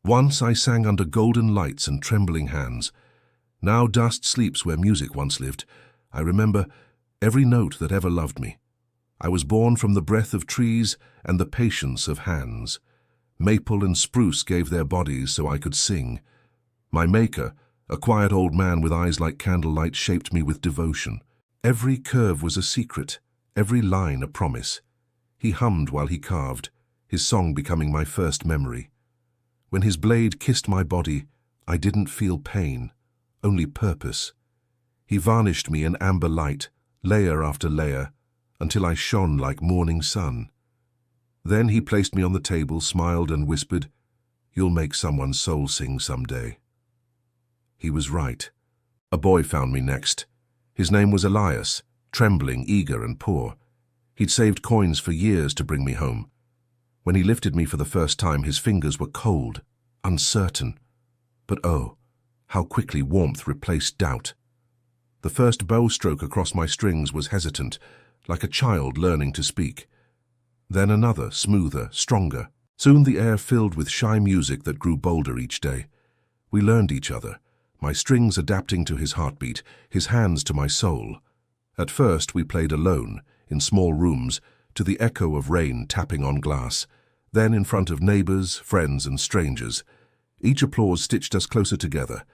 Once I sang under golden lights and trembling hands. Now dust sleeps where music once lived. I remember every note that ever loved me. I was born from the breath of trees and the patience of hands. Maple and spruce gave their bodies so I could sing. My maker, a quiet old man with eyes like candlelight, shaped me with devotion. Every curve was a secret, every line a promise. He hummed while he carved, his song becoming my first memory. When his blade kissed my body, I didn't feel pain, only purpose. He varnished me in amber light, layer after layer, until I shone like morning sun. Then he placed me on the table, smiled and whispered, "You'll make someone's soul sing someday." He was right. A boy found me next. His name was Elias, trembling, eager and poor. He'd saved coins for years to bring me home. When he lifted me for the first time, his fingers were cold, uncertain. But oh, how quickly warmth replaced doubt. The first bow stroke across my strings was hesitant, like a child learning to speak. Then another, smoother, stronger. Soon the air filled with shy music that grew bolder each day. We learned each other, my strings adapting to his heartbeat, his hands to my soul. At first we played alone, in small rooms, to the echo of rain tapping on glass, then in front of neighbors, friends and strangers. Each applause stitched us closer together.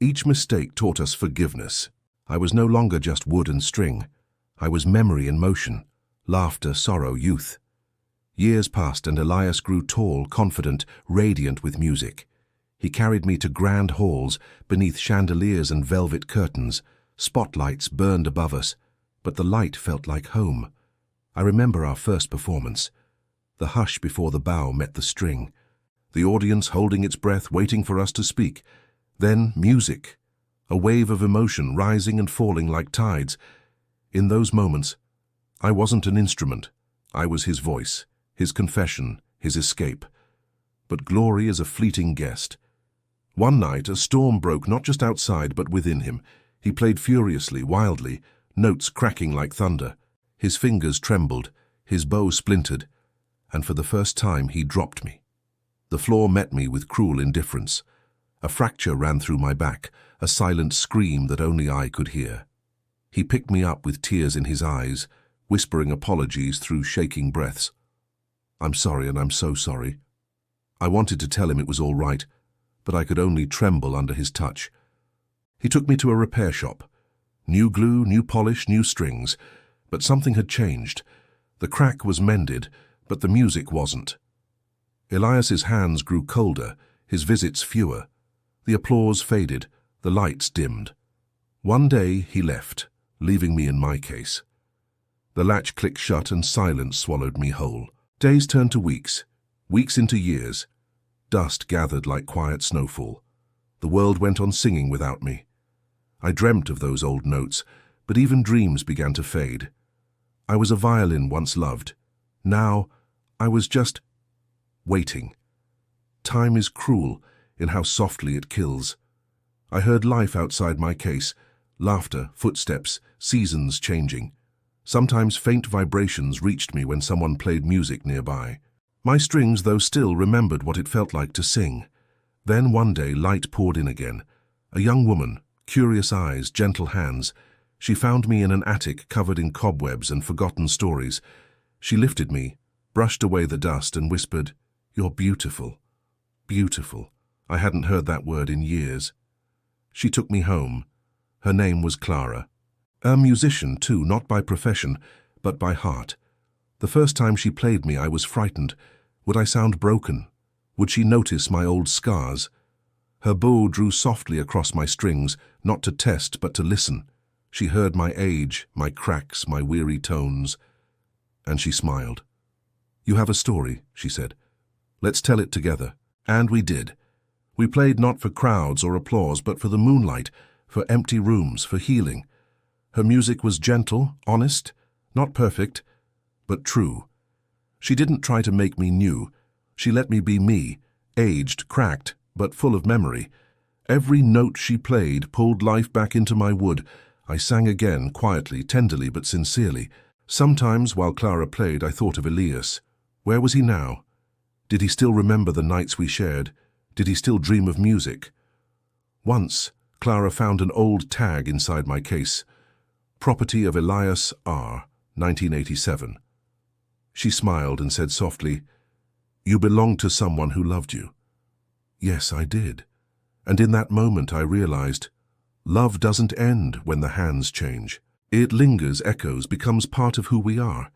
Each mistake taught us forgiveness. I was no longer just wood and string. I was memory in motion, laughter, sorrow, youth. Years passed and Elias grew tall, confident, radiant with music. He carried me to grand halls, beneath chandeliers and velvet curtains. Spotlights burned above us, but the light felt like home. I remember our first performance. The hush before the bow met the string. The audience holding its breath, waiting for us to speak. Then music, a wave of emotion rising and falling like tides. In those moments, I wasn't an instrument. I was his voice, his confession, his escape. But glory is a fleeting guest. One night, a storm broke not just outside but within him. He played furiously, wildly, notes cracking like thunder. His fingers trembled, his bow splintered, and for the first time he dropped me. The floor met me with cruel indifference. A fracture ran through my back, a silent scream that only I could hear. He picked me up with tears in his eyes, whispering apologies through shaking breaths. "I'm sorry, and I'm so sorry." I wanted to tell him it was all right, but I could only tremble under his touch. He took me to a repair shop. New glue, new polish, new strings. But something had changed. The crack was mended, but the music wasn't. Elias's hands grew colder, his visits fewer. The applause faded, the lights dimmed. One day he left, leaving me in my case. The latch clicked shut and silence swallowed me whole. Days turned to weeks, weeks into years. Dust gathered like quiet snowfall. The world went on singing without me. I dreamt of those old notes, but even dreams began to fade. I was a violin once loved. Now, I was just waiting. Time is cruel in how softly it kills. I heard life outside my case, laughter, footsteps, seasons changing. Sometimes faint vibrations reached me when someone played music nearby. My strings, though still, remembered what it felt like to sing. Then one day light poured in again. A young woman, curious eyes, gentle hands. She found me in an attic covered in cobwebs and forgotten stories. She lifted me, brushed away the dust and whispered, "You're beautiful, beautiful." I hadn't heard that word in years. She took me home. Her name was Clara. A musician too, not by profession, but by heart. The first time she played me, I was frightened. Would I sound broken? Would she notice my old scars? Her bow drew softly across my strings, not to test, but to listen. She heard my age, my cracks, my weary tones. And she smiled. "You have a story," she said. "Let's tell it together." And we did. We played not for crowds or applause, but for the moonlight, for empty rooms, for healing. Her music was gentle, honest, not perfect, but true. She didn't try to make me new. She let me be me, aged, cracked, but full of memory. Every note she played pulled life back into my wood. I sang again, quietly, tenderly, but sincerely. Sometimes, while Clara played, I thought of Elias. Where was he now? Did he still remember the nights we shared? Did he still dream of music? Once, Clara found an old tag inside my case. Property of Elias R., 1987. She smiled and said softly, "You belonged to someone who loved you." Yes, I did. And in that moment I realized, love doesn't end when the hands change. It lingers, echoes, becomes part of who we are.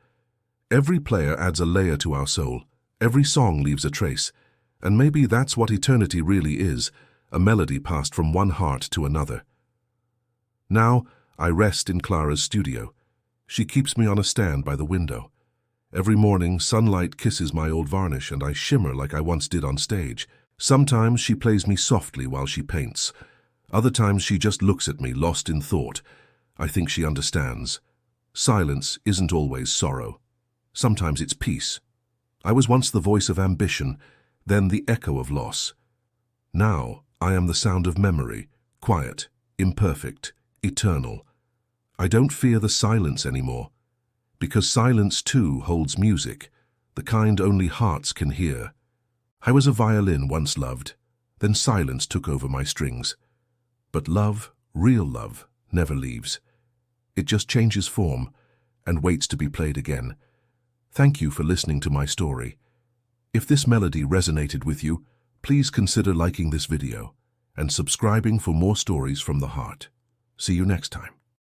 Every player adds a layer to our soul. Every song leaves a trace. And maybe that's what eternity really is, a melody passed from one heart to another. Now, I rest in Clara's studio. She keeps me on a stand by the window. Every morning, sunlight kisses my old varnish and I shimmer like I once did on stage. Sometimes she plays me softly while she paints. Other times she just looks at me, lost in thought. I think she understands. Silence isn't always sorrow. Sometimes it's peace. I was once the voice of ambition, then the echo of loss. Now I am the sound of memory, quiet, imperfect, eternal. I don't fear the silence anymore, because silence too holds music, the kind only hearts can hear. I was a violin once loved, then silence took over my strings. But love, real love, never leaves. It just changes form and waits to be played again. Thank you for listening to my story. If this melody resonated with you, please consider liking this video and subscribing for more stories from the heart. See you next time.